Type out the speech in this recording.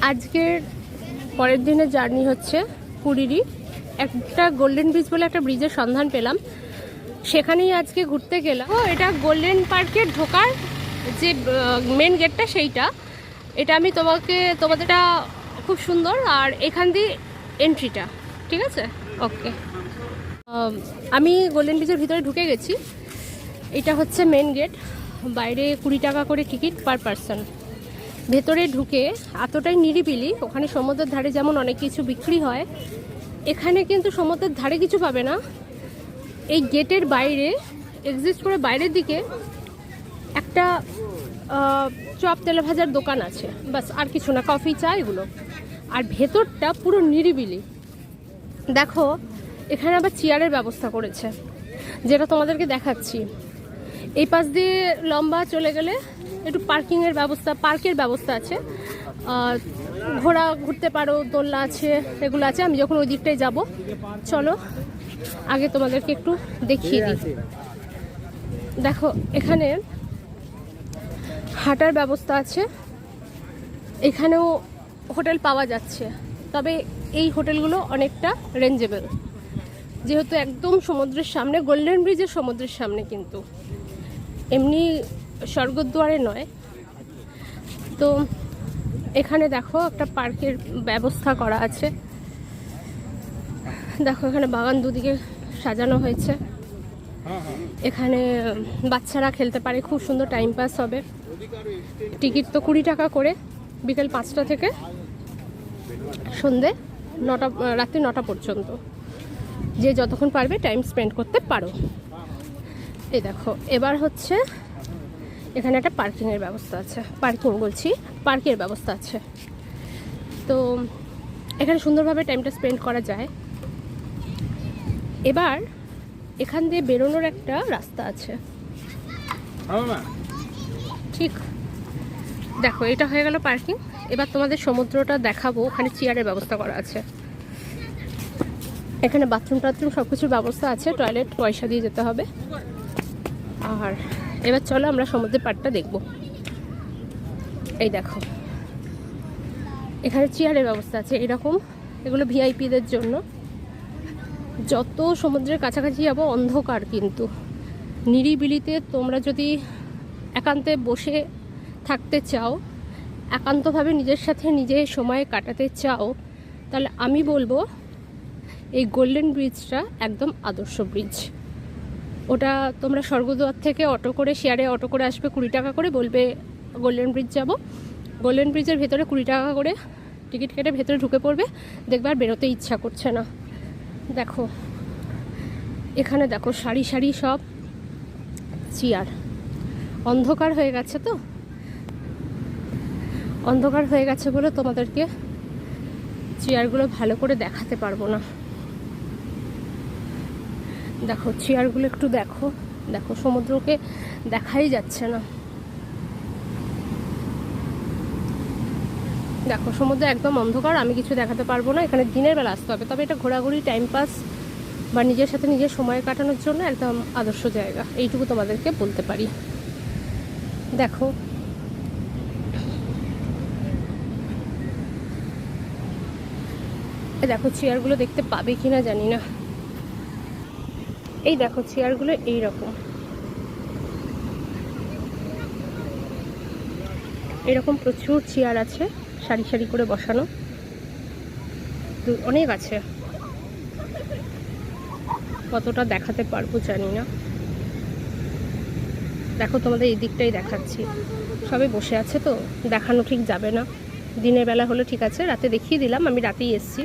আজকের পরের দিনের জার্নি হচ্ছে পুরীরই একটা গোল্ডেন ব্রিজ বলে একটা ব্রিজের সন্ধান পেলাম, সেখানেই আজকে ঘুরতে গেলাম। এটা গোল্ডেন পার্কের ঢোকার যে মেন গেটটা সেইটা, এটা আমি তোমাদেরটা খুব সুন্দর, আর এখান দিয়ে এন্ট্রিটা, ঠিক আছে? ওকে, আমি গোল্ডেন ব্রিজের ভিতরে ঢুকে গেছি। এটা হচ্ছে মেন গেট, বাইরে 20 টাকা করে টিকিট পার পারসন। ভেতরে ঢুকে এতটাই নিরিবিলি, ওখানে সমুদ্রের ধারে যেমন অনেক কিছু বিক্রি হয়, এখানে কিন্তু সমুদ্রের ধারে কিছু পাবে না। এই গেটের বাইরে এক্সিস্ট করে বাইরের দিকে একটা চপ তেলে ভাজার দোকান আছে, বাস, আর কিছু না, কফি চা এগুলো। আর ভেতরটা পুরো নিরিবিলি। দেখো এখানে আবার চেয়ারের ব্যবস্থা করেছে, যেটা তোমাদেরকে দেখাচ্ছি। এই পাশ দিয়ে লম্বা চলে গেলে একটু পার্কের ব্যবস্থা আছে, ঘোড়া ঘুরতে পারো, দোলনা আছে, এগুলো আছে। আমি যখন ওই দিকটায় যাব, চলো আগে তোমাদেরকে একটু দেখিয়ে দিই। দেখো এখানে হাঁটার ব্যবস্থা আছে, এখানেও হোটেল পাওয়া যাচ্ছে, তবে এই হোটেলগুলো অনেকটা রেঞ্জেবল, যেহেতু একদম সমুদ্রের সামনে, গোল্ডেন ব্রিজের সমুদ্রের সামনে, কিন্তু এমনি স্বর্গদ্বারে নয়। তো এখানে দেখো একটা পার্কের ব্যবস্থা করা আছে। দেখো এখানে বাগান দুদিকে সাজানো হয়েছে, এখানে বাচ্চারা খেলতে পারে, খুব সুন্দর টাইম পাস হবে। টিকিট তো 20 টাকা করে, বিকেল 5টা থেকে সন্ধে 9টা, রাত্রি 9টা পর্যন্ত, যে যতক্ষণ পারবে টাইম স্পেন্ড করতে পারো। এই দেখো, এবার হচ্ছে এখানে একটা পার্কের ব্যবস্থা আছে। তো এখানে সুন্দরভাবে টাইমটা স্পেন্ড করা যায়। এবার এখান দিয়ে বেরোনোর একটা রাস্তা আছে, ঠিক দেখো, এটা হয়ে গেল পার্কিং। এবার তোমাদের সমুদ্রটা দেখাবো, ওখানে চেয়ারের ব্যবস্থা করা আছে, এখানে বাথরুম সব কিছুর ব্যবস্থা আছে, টয়লেট পয়সা দিয়ে যেতে হবে। আর এবার চলো আমরা সমুদ্রের পাড়টা দেখব। এই দেখো এখানে চেয়ারের ব্যবস্থা আছে এরকম, এগুলো ভিআইপিদের জন্য। যত সমুদ্রের কাছাকাছি যাবো অন্ধকার, কিন্তু নিরিবিলিতে তোমরা যদি একান্তে বসে থাকতে চাও, একান্তভাবে নিজের সাথে নিজে সময় কাটাতে চাও, তাহলে আমি বলবো এই গোল্ডেন ব্রিজটা একদম আদর্শ ব্রিজ। ওটা তোমরা স্বর্গদ্বার থেকে শেয়ারে অটো করে আসবে, 20 টাকা করে, বলবে গোল্ডেন ব্রিজ যাব। গোল্ডেন ব্রিজের ভেতরে 20 টাকা করে টিকিট কেটে ভেতরে ঢুকে পড়বে, দেখবে আর বেরোতে ইচ্ছা করছে না। দেখো এখানে দেখো সারি সারি সব চেয়ার। অন্ধকার হয়ে গেছে বলে তোমাদেরকে চেয়ারগুলো ভালো করে দেখাতে পারবো না। দেখো চেয়ারগুলো একটু দেখো, সমুদ্রকে দেখাই যাচ্ছে না। দেখো সমুদ্র একদম অন্ধকার, আমি কিছু দেখাতে পারবো না। এখানে দিনের বেলা আসতে হবে, তবে এটা ঘোরাঘুরি, টাইম পাস বা নিজের সাথে নিজের সময় কাটানোর জন্য একদম আদর্শ জায়গা, এইটুকু তোমাদেরকে বলতে পারি। দেখো দেখো চেয়ারগুলো দেখতে পাবে কিনা জানি না। এই দেখো চেয়ারগুলো এরকম প্রচুর চেয়ার আছে, সারি সারি করে বসানো, অনেক আছে। কতটা দেখাতে পারবো জানি না। দেখো তোমাদের এই দিকটাই দেখাচ্ছি, সবে বসে আছে তো দেখানো ঠিক যাবে না। দিনের বেলা হলে ঠিক আছে, রাতে দেখিয়ে দিলাম, আমি রাতেই এসেছি।